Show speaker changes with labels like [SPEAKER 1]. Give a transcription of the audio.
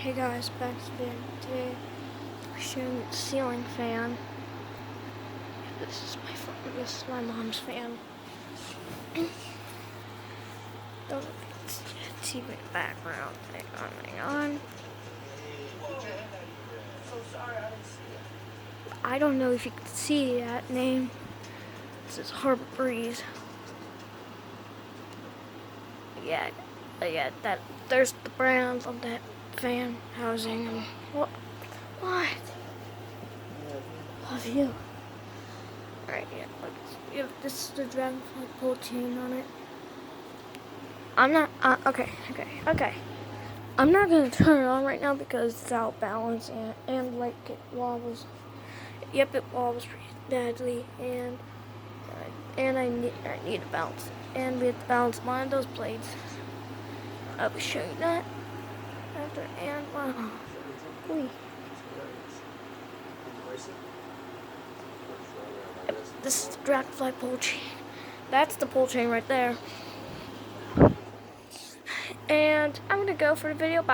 [SPEAKER 1] Hey guys, back to the video. Today we're showing the ceiling fan. This is my mom's fan. Don't see my background. Hang on. I don't know if you can see that name. This is Harbor Breeze. Yeah, there's the brand on that fan housing. And what? Love you. Alright, yeah, this is the Dragonfly pole chain on it. I'm not, okay. I'm not gonna turn it on right now because it's out of balance and like it wobbles. Yep, it wobbles pretty badly and I need to bounce. And we have to balance one of those blades. I'll be showing that after and Yep, this is the Dragonfly pole chain. That's the pole chain right there. And I'm gonna go for the video. Bye.